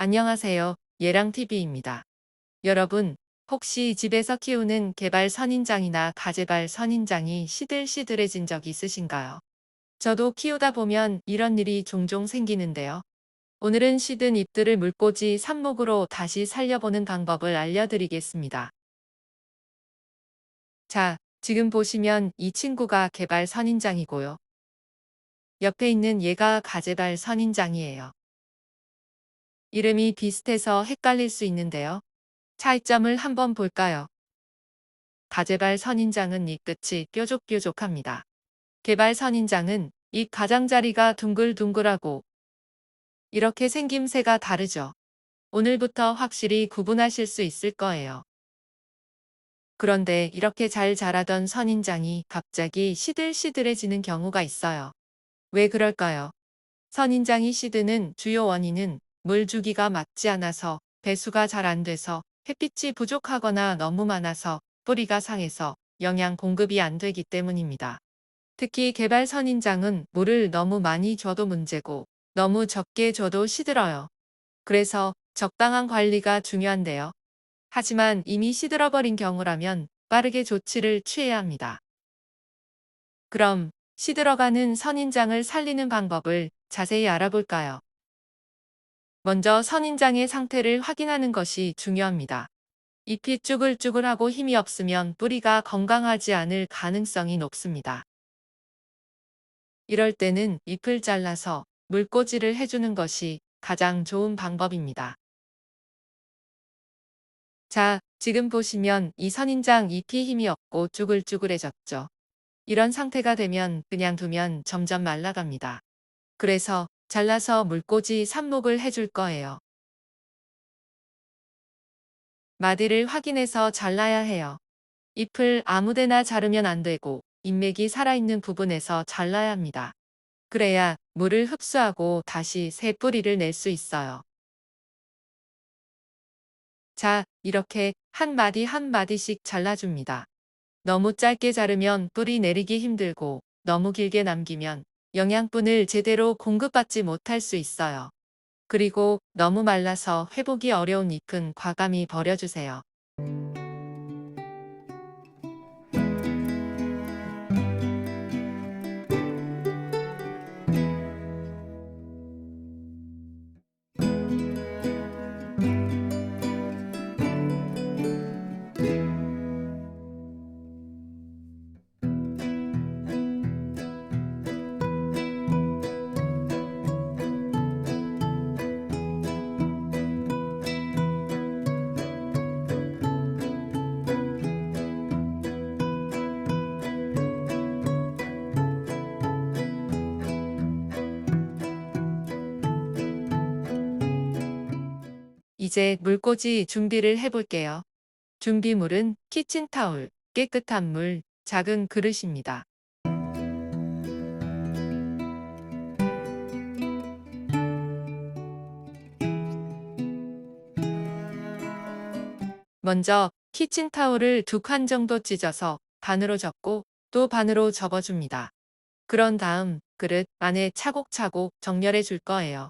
안녕하세요. 예랑TV입니다. 여러분, 혹시 집에서 키우는 개발 선인장이나 가재발 선인장이 시들시들해진 적 있으신가요? 저도 키우다 보면 이런 일이 종종 생기는데요. 오늘은 시든 잎들을 물꽂이 삽목으로 다시 살려보는 방법을 알려드리겠습니다. 자, 지금 보시면 이 친구가 개발 선인장이고요. 옆에 있는 얘가 가재발 선인장이에요. 이름이 비슷해서 헷갈릴 수 있는데요. 차이점을 한번 볼까요? 가재발 선인장은 잎 끝이 뾰족뾰족합니다. 개발 선인장은 잎 가장자리가 둥글둥글하고 이렇게 생김새가 다르죠. 오늘부터 확실히 구분하실 수 있을 거예요. 그런데 이렇게 잘 자라던 선인장이 갑자기 시들시들해지는 경우가 있어요. 왜 그럴까요? 선인장이 시드는 주요 원인은 물 주기가 맞지 않아서 배수가 잘 안 돼서 햇빛이 부족하거나 너무 많아서 뿌리가 상해서 영양 공급이 안 되기 때문입니다. 특히 개발 선인장은 물을 너무 많이 줘도 문제고 너무 적게 줘도 시들어요. 그래서 적당한 관리가 중요한데요. 하지만 이미 시들어버린 경우라면 빠르게 조치를 취해야 합니다. 그럼 시들어가는 선인장을 살리는 방법을 자세히 알아볼까요? 먼저 선인장의 상태를 확인하는 것이 중요합니다. 잎이 쭈글쭈글하고 힘이 없으면 뿌리가 건강하지 않을 가능성이 높습니다. 이럴 때는 잎을 잘라서 물꽂이를 해주는 것이 가장 좋은 방법입니다. 자, 지금 보시면 이 선인장 잎이 힘이 없고 쭈글쭈글해졌죠. 이런 상태가 되면 그냥 두면 점점 말라갑니다. 그래서 잘라서 물꽂이 삽목을 해줄 거예요. 마디를 확인해서 잘라야 해요. 잎을 아무데나 자르면 안 되고 잎맥이 살아있는 부분에서 잘라야 합니다. 그래야 물을 흡수하고 다시 새 뿌리를 낼 수 있어요. 자, 이렇게 한 마디 한 마디씩 잘라줍니다. 너무 짧게 자르면 뿌리 내리기 힘들고 너무 길게 남기면 영양분을 제대로 공급받지 못할 수 있어요. 그리고 너무 말라서 회복이 어려운 잎은 과감히 버려주세요. 이제 물꽂이 준비를 해볼게요. 준비물은 키친타올, 깨끗한 물, 작은 그릇입니다. 먼저 키친타올을 2칸 정도 찢어서 반으로 접고 또 반으로 접어줍니다. 그런 다음 그릇 안에 차곡차곡 정렬해 줄 거예요.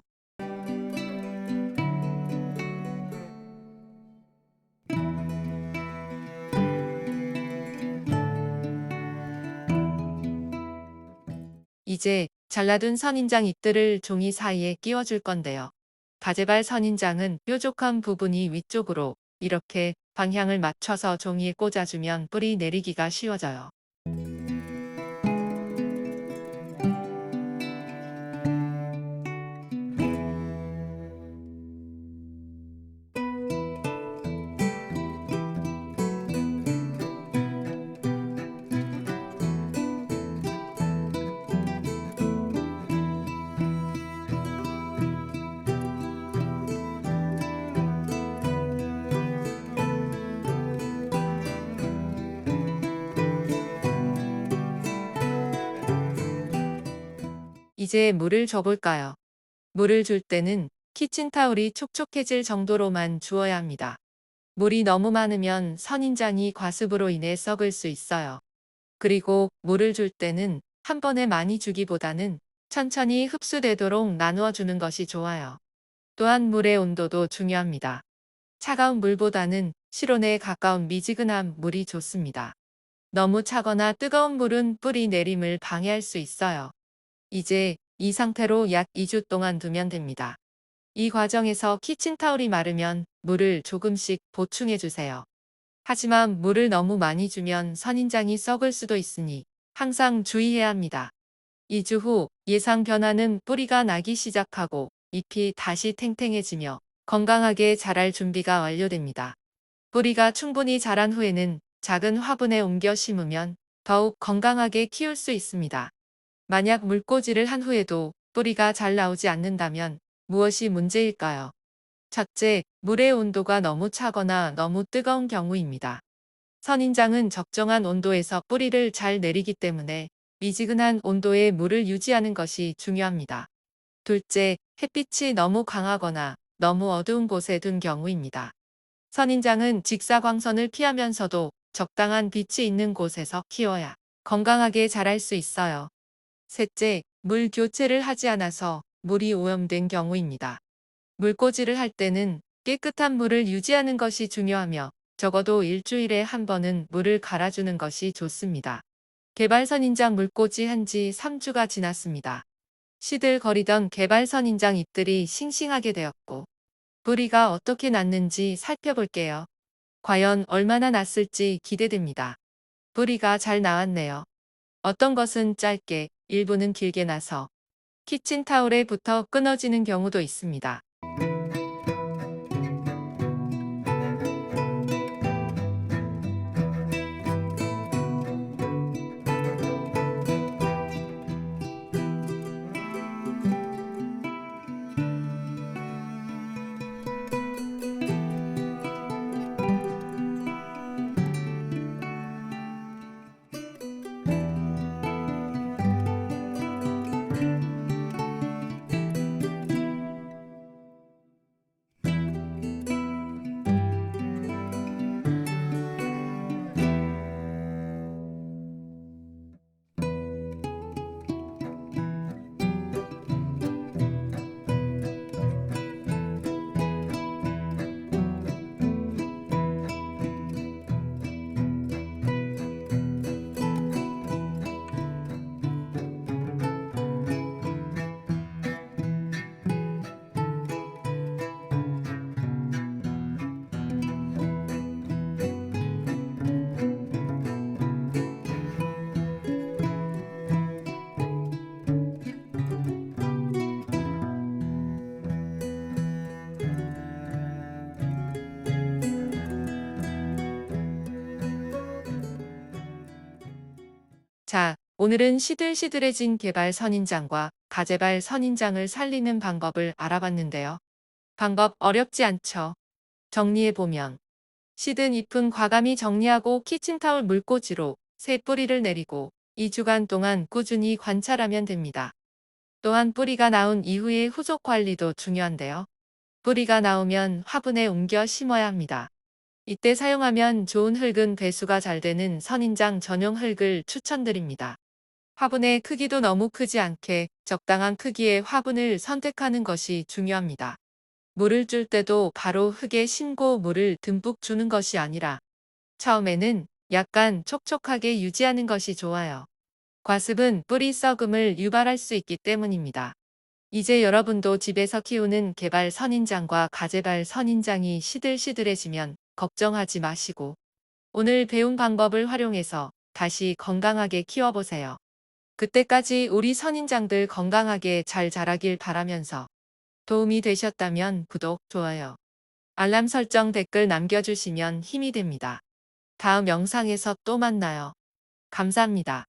이제 잘라둔 선인장 잎들을 종이 사이에 끼워줄 건데요. 가재발 선인장은 뾰족한 부분이 위쪽으로 이렇게 방향을 맞춰서 종이에 꽂아주면 뿌리 내리기가 쉬워져요. 이제 물을 줘볼까요? 물을 줄 때는 키친타올이 촉촉해질 정도로만 주어야 합니다. 물이 너무 많으면 선인장이 과습으로 인해 썩을 수 있어요. 그리고 물을 줄 때는 한 번에 많이 주기보다는 천천히 흡수되도록 나누어 주는 것이 좋아요. 또한 물의 온도도 중요합니다. 차가운 물보다는 실온에 가까운 미지근한 물이 좋습니다. 너무 차거나 뜨거운 물은 뿌리 내림을 방해할 수 있어요. 이제 이 상태로 약 2주 동안 두면 됩니다. 이 과정에서 키친타올이 마르면 물을 조금씩 보충해 주세요. 하지만 물을 너무 많이 주면 선인장이 썩을 수도 있으니 항상 주의해야 합니다. 2주 후 예상 변화는 뿌리가 나기 시작하고 잎이 다시 탱탱해지며 건강하게 자랄 준비가 완료됩니다. 뿌리가 충분히 자란 후에는 작은 화분에 옮겨 심으면 더욱 건강하게 키울 수 있습니다. 만약 물꽂이를 한 후에도 뿌리가 잘 나오지 않는다면 무엇이 문제일까요? 첫째, 물의 온도가 너무 차거나 너무 뜨거운 경우입니다. 선인장은 적정한 온도에서 뿌리를 잘 내리기 때문에 미지근한 온도의 물을 유지하는 것이 중요합니다. 둘째, 햇빛이 너무 강하거나 너무 어두운 곳에 둔 경우입니다. 선인장은 직사광선을 피하면서도 적당한 빛이 있는 곳에서 키워야 건강하게 자랄 수 있어요. 셋째, 물 교체를 하지 않아서 물이 오염된 경우입니다. 물꽂이를 할 때는 깨끗한 물을 유지하는 것이 중요하며 적어도 일주일에 한 번은 물을 갈아주는 것이 좋습니다. 개발선인장 물꽂이 한 지 3주가 지났습니다. 시들거리던 개발선인장 잎들이 싱싱하게 되었고 뿌리가 어떻게 났는지 살펴볼게요. 과연 얼마나 났을지 기대됩니다. 뿌리가 잘 나왔네요. 어떤 것은 짧게, 일부는 길게 나서 키친타올에 붙어 끊어지는 경우도 있습니다. 자, 오늘은 시들시들해진 개발 선인장과 가재발 선인장을 살리는 방법을 알아봤는데요. 방법 어렵지 않죠? 정리해보면 시든 잎은 과감히 정리하고 키친타올 물꽂이로 새 뿌리를 내리고 2주간 동안 꾸준히 관찰하면 됩니다. 또한 뿌리가 나온 이후의 후속 관리도 중요한데요. 뿌리가 나오면 화분에 옮겨 심어야 합니다. 이때 사용하면 좋은 흙은 배수가 잘 되는 선인장 전용 흙을 추천드립니다. 화분의 크기도 너무 크지 않게 적당한 크기의 화분을 선택하는 것이 중요합니다. 물을 줄 때도 바로 흙에 심고 물을 듬뿍 주는 것이 아니라 처음에는 약간 촉촉하게 유지하는 것이 좋아요. 과습은 뿌리 썩음을 유발할 수 있기 때문입니다. 이제 여러분도 집에서 키우는 개발 선인장과 가재발 선인장이 시들시들해지면 걱정하지 마시고 오늘 배운 방법을 활용해서 다시 건강하게 키워보세요. 그때까지 우리 선인장들 건강하게 잘 자라길 바라면서 도움이 되셨다면 구독, 좋아요, 알람 설정 댓글 남겨주시면 힘이 됩니다. 다음 영상에서 또 만나요. 감사합니다.